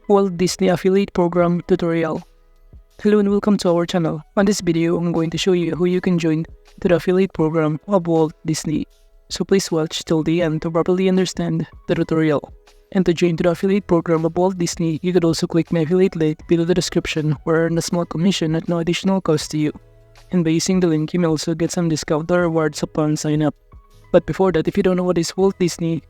Walt Disney Affiliate Program Tutorial. Hello and welcome to our channel. On this video, I'm going to show you how you can join to the affiliate program of Walt Disney. So please watch till the end to properly understand the tutorial. And to join to the affiliate program of Walt Disney, you could also click my affiliate link below the description or earn a small commission at no additional cost to you. And by using the link, you may also get some discount or rewards upon sign up. But before that, if you don't know what is Walt Disney,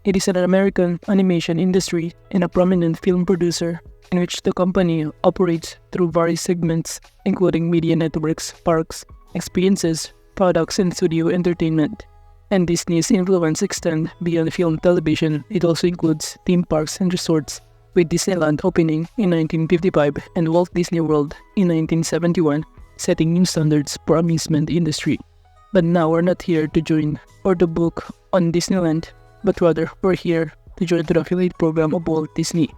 it is an American animation industry and a prominent film producer in which the company operates through various segments, including media networks, parks, experiences, products, and studio entertainment. And Disney's influence extends beyond film television. It also includes theme parks and resorts, with Disneyland opening in 1955 and Walt Disney World in 1971, setting new standards for amusement industry. But now we're not here to join or to book on Disneyland, but rather we're here to join the affiliate program of Walt Disney.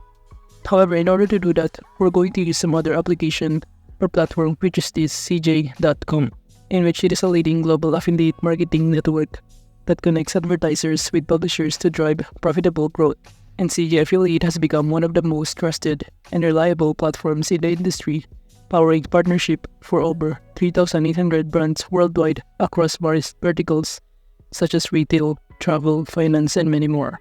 However, in order to do that, we're going to use some other application or platform, which is this CJ.com, in which it is a leading global affiliate marketing network that connects advertisers with publishers to drive profitable growth. And CJ Affiliate has become one of the most trusted and reliable platforms in the industry, powering partnership for over 3,800 brands worldwide across various verticals such as retail, travel, finance, and many more.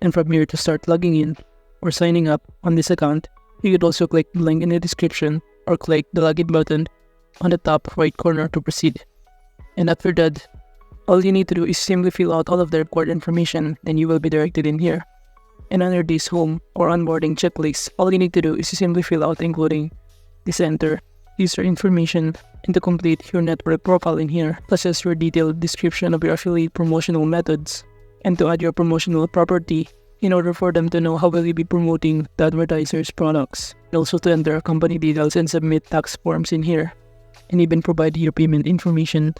And from here, to start logging in or signing up on this account, you could also click the link in the description or click the login button on the top right corner to proceed. And after that, all you need to do is simply fill out all of the required information, and you will be directed in here. And under this home or onboarding checklist, all you need to do is to simply fill out including this enter, user information, and to complete your network profile in here, such as your detailed description of your affiliate promotional methods, and to add your promotional property in order for them to know how will you be promoting the advertiser's products. And also to enter company details and submit tax forms in here, and even provide your payment information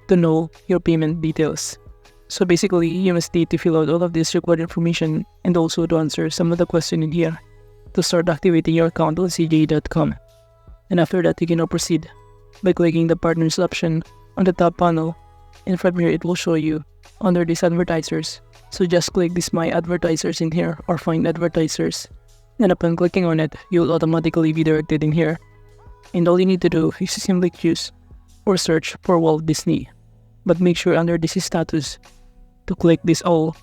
to know your payment details. So basically, you must need to fill out all of this required information and also to answer some of the questions in here to start activating your account on CJ.com. And after that, you can now proceed by clicking the partners option on the top panel, and from here it will show you under these advertisers. So just click this my advertisers in here or find advertisers, and upon clicking on it, you'll automatically be directed in here. And all you need to do is to simply choose or search for Walt Disney, but make sure under this status to click this all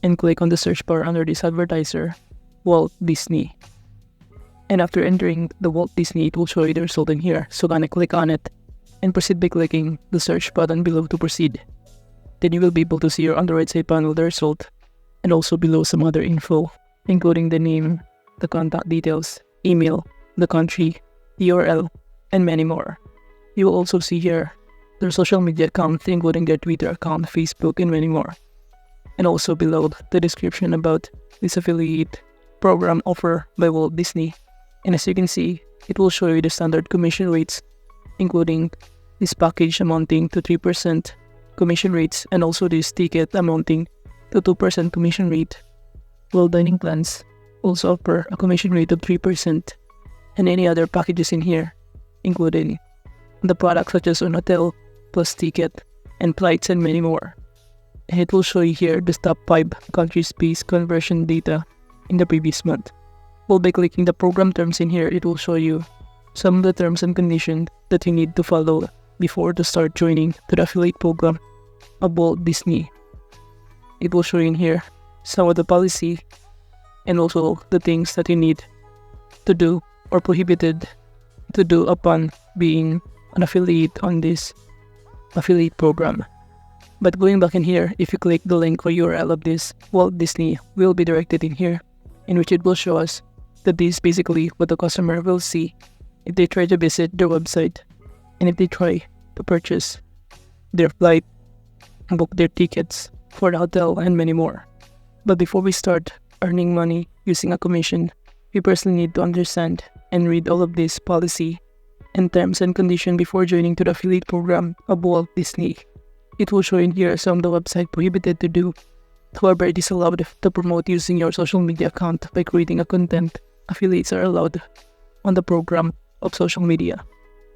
and click on the search bar under this advertiser, Walt Disney. And after entering the Walt Disney, it will show you the result in here. So gonna click on it and proceed by clicking the search button below to proceed. Then you will be able to see on the right side panel the result, and also below some other info, including the name, the contact details, email, the country, the URL, and many more. You will also see here their social media account, including their Twitter account, Facebook, and many more. And also below the description about this affiliate program offer by Walt Disney. And as you can see, it will show you the standard commission rates, including this package amounting to 3% commission rates, and also this ticket amounting to 2% commission rate. While dining plans also offer a commission rate of 3%, and any other packages in here, including the products such as an hotel, plus ticket, and flights, and many more. And it will show you here the top 5 countries-based conversion data in the previous month. Well, by clicking the program terms in here, it will show you some of the terms and conditions that you need to follow before to start joining to the affiliate program of Walt Disney. It will show you in here some of the policy and also the things that you need to do or prohibited to do upon being an affiliate on this affiliate program. But going back in here, if you click the link or URL of this, Walt Disney will be directed in here, in which it will show us that this is basically what the customer will see if they try to visit their website, and if they try to purchase their flight, book their tickets for the hotel, and many more. But before we start earning money using a commission, we personally need to understand and read all of this policy and terms and conditions before joining to the affiliate program of Walt Disney. It will show in here some of the website prohibited to do. However, it is allowed to promote using your social media account by creating a content. Affiliates are allowed on the program of social media.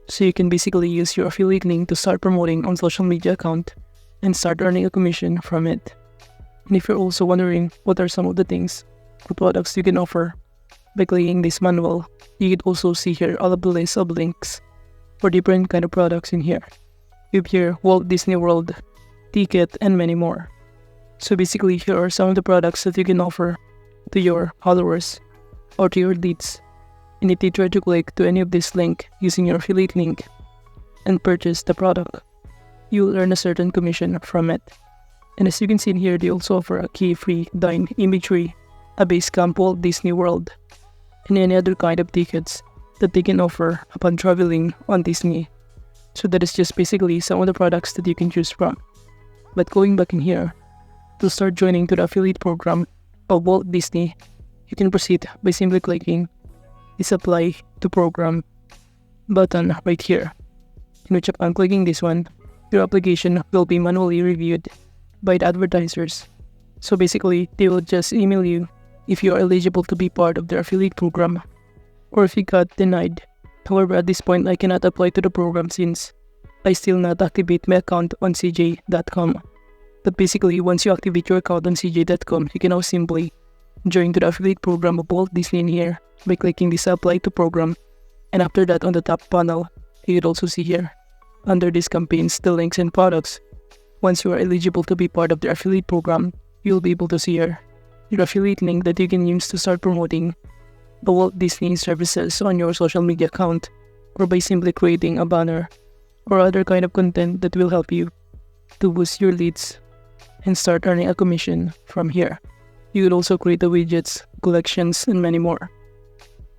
So you can basically use your affiliate link to start promoting on social media account and start earning a commission from it. And if you're also wondering what are some of the things or products you can offer by clicking this manual, you can also see here all of the list of links for different kind of products in here. You have here Walt Disney World, ticket, and many more. So basically, here are some of the products that you can offer to your followers or to your leads. And if you try to click to any of this link using your affiliate link and purchase the product, you will earn a certain commission from it. And as you can see in here, they also offer a key-free dine imagery, a base camp Walt Disney World, and any other kind of tickets that they can offer upon traveling on Disney. So that is just basically some of the products that you can choose from. But going back in here, to start joining to the affiliate program of Walt Disney, you can proceed by simply clicking this apply to program button right here, in which upon clicking this one, your application will be manually reviewed by the advertisers. So basically, they will just email you if you are eligible to be part of their affiliate program or if you got denied. However, at this point, I cannot apply to the program since I still not activate my account on cj.com. But basically, once you activate your account on cj.com, you can now simply join to the affiliate program of Walt Disney in here by clicking this apply to program. And after that, on the top panel, you can also see here, under these campaigns, the links and products. Once you are eligible to be part of the affiliate program, you'll be able to see here your affiliate link that you can use to start promoting the Walt Disney services on your social media account, or by simply creating a banner or other kind of content that will help you to boost your leads and start earning a commission from here. You could also create the widgets, collections, and many more.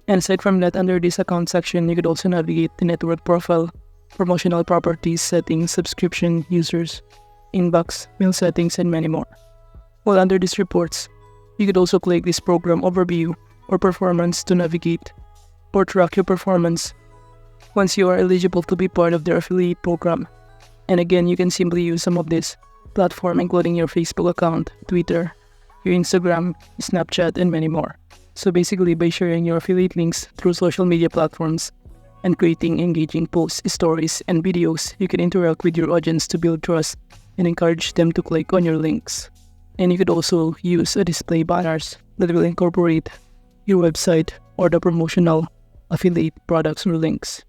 And aside from that, under this account section, you could also navigate the network profile, promotional properties, settings, subscription, users, inbox, mail settings, and many more. While under these reports, you could also click this program overview or performance to navigate or track your performance once you are eligible to be part of their affiliate program. And again, you can simply use some of this platform, including your Facebook account, Twitter, your Instagram, Snapchat, and many more. So basically, by sharing your affiliate links through social media platforms and creating engaging posts, stories, and videos, you can interact with your audience to build trust and encourage them to click on your links. And you could also use a display banners that will incorporate your website or the promotional affiliate products or links.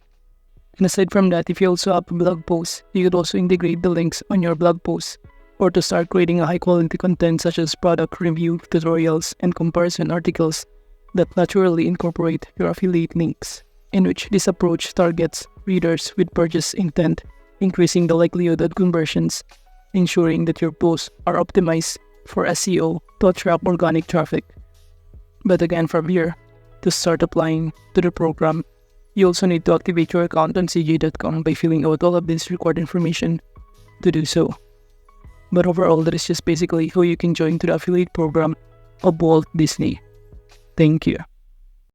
And aside from that, if you also have a blog post, you could also integrate the links on your blog posts or to start creating a high quality content such as product review, tutorials, and comparison articles that naturally incorporate your affiliate links, in which this approach targets readers with purchase intent, increasing the likelihood of conversions, ensuring that your posts are optimized for SEO to attract organic traffic. But again, from here, to start applying to the program, you also need to activate your account on cj.com by filling out all of this required information to do so. But overall, that is just basically how you can join to the affiliate program of Walt Disney. Thank you.